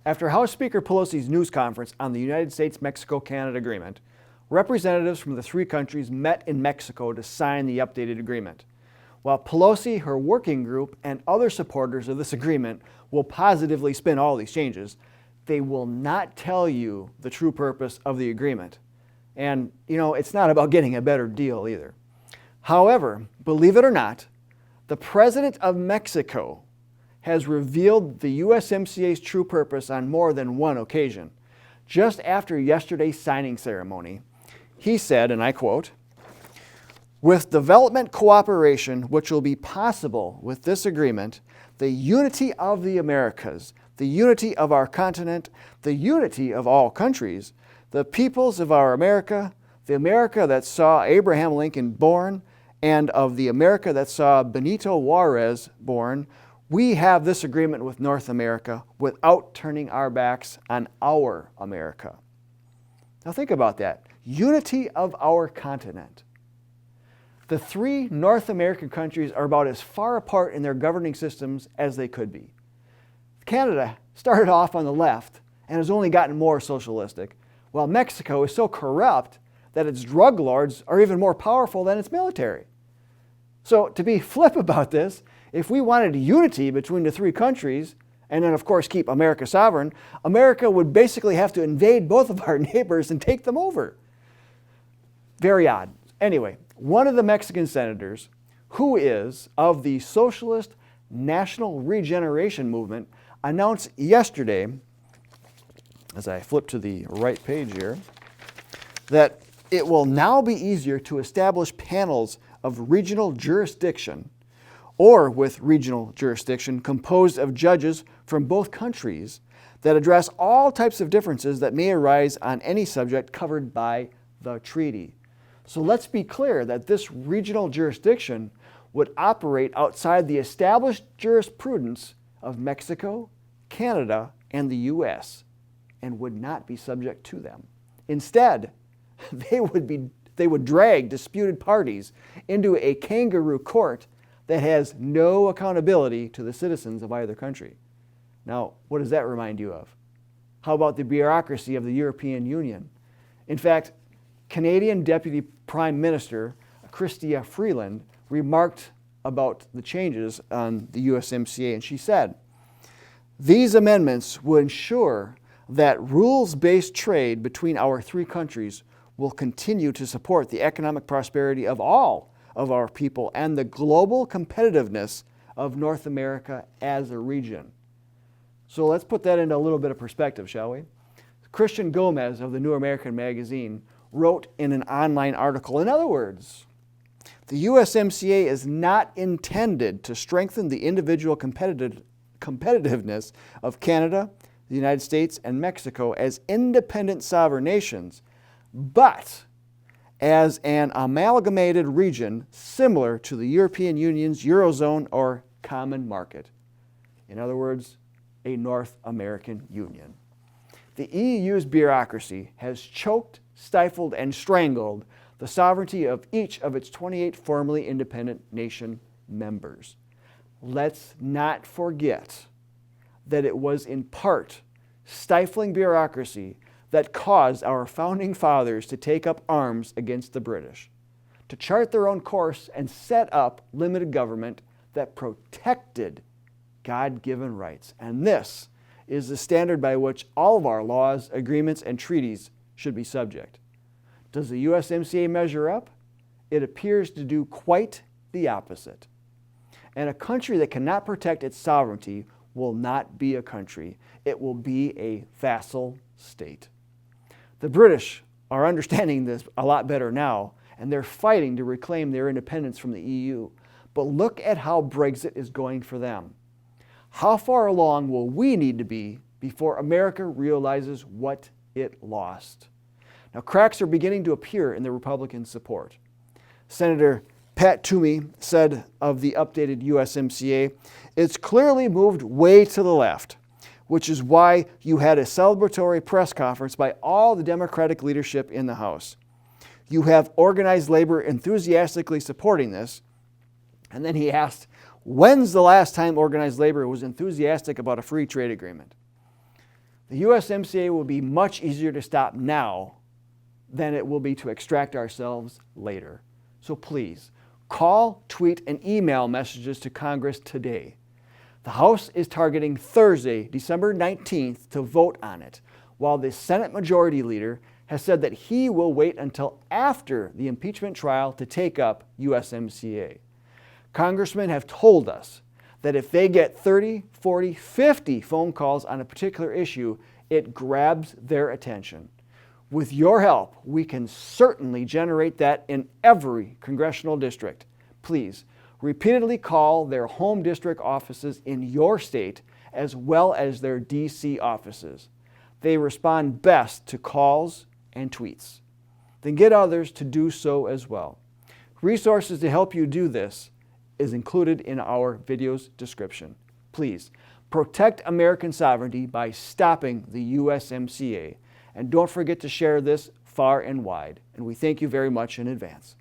After House Speaker Pelosi's news conference on the United States-Mexico-Canada agreement, representatives from the three countries met in Mexico to sign the updated agreement. While Pelosi, her working group, and other supporters of this agreement will positively spin all these changes, they will not tell you the true purpose of the agreement. And, it's not about getting a better deal either. However, believe it or not, the President of Mexico has revealed the USMCA's true purpose on more than one occasion. Just after yesterday's signing ceremony, he said, and I quote, "With development cooperation which will be possible with this agreement, the unity of the Americas, the unity of our continent, the unity of all countries, the peoples of our America, the America that saw Abraham Lincoln born, and of the America that saw Benito Juarez born, we have this agreement with North America without turning our backs on our America." Now think about that. Unity of our continent. The three North American countries are about as far apart in their governing systems as they could be. Canada started off on the left and has only gotten more socialistic, while Mexico is so corrupt that its drug lords are even more powerful than its military. So to be flip about this, if we wanted unity between the three countries, and then of course keep America sovereign, America would basically have to invade both of our neighbors and take them over. Very odd. Anyway, one of the Mexican senators, who is of the Socialist National Regeneration Movement, announced yesterday, as I flip to the right page here, that it will now be easier to establish panels of regional jurisdiction or with regional jurisdiction composed of judges from both countries that address all types of differences that may arise on any subject covered by the treaty. So let's be clear that this regional jurisdiction would operate outside the established jurisprudence of Mexico, Canada, and the U.S. and would not be subject to them. Instead, they would drag disputed parties into a kangaroo court that has no accountability to the citizens of either country. Now, what does that remind you of? How about the bureaucracy of the European Union? In fact, Canadian Deputy Prime Minister Chrystia Freeland remarked about the changes on the USMCA, and she said, "These amendments will ensure that rules-based trade between our three countries will continue to support the economic prosperity of all of our people and the global competitiveness of North America as a region." So let's put that into a little bit of perspective, shall we? Christian Gomez of the New American Magazine wrote in an online article, in other words, the USMCA is not intended to strengthen the individual competitiveness of Canada, the United States, and Mexico as independent sovereign nations, but as an amalgamated region similar to the European Union's Eurozone or Common Market. In other words, a North American Union. The EU's bureaucracy has choked, stifled, and strangled the sovereignty of each of its 28 formerly independent nation members. Let's not forget that it was in part stifling bureaucracy that caused our founding fathers to take up arms against the British, to chart their own course and set up limited government that protected God-given rights. And this is the standard by which all of our laws, agreements, and treaties should be subject. Does the USMCA measure up? It appears to do quite the opposite. And a country that cannot protect its sovereignty will not be a country. It will be a vassal state. The British are understanding this a lot better now, and they're fighting to reclaim their independence from the EU. But look at how Brexit is going for them. How far along will we need to be before America realizes what it lost? Now, cracks are beginning to appear in the Republican support. Senator Pat Toomey said of the updated USMCA, "It's clearly moved way to the left, which is why you had a celebratory press conference by all the Democratic leadership in the House. You have organized labor enthusiastically supporting this." And then he asked, when's the last time organized labor was enthusiastic about a free trade agreement? The USMCA will be much easier to stop now than it will be to extract ourselves later. So please, call, tweet, and email messages to Congress today. The House is targeting Thursday, December 19th, to vote on it, while the Senate Majority Leader has said that he will wait until after the impeachment trial to take up USMCA. Congressmen have told us that if they get 30, 40, 50 phone calls on a particular issue, it grabs their attention. With your help, we can certainly generate that in every congressional district. Please, repeatedly call their home district offices in your state as well as their DC offices. They respond best to calls and tweets. Then get others to do so as well. Resources to help you do this is included in our video's description. Please, protect American sovereignty by stopping the USMCA. And don't forget to share this far and wide. And we thank you very much in advance.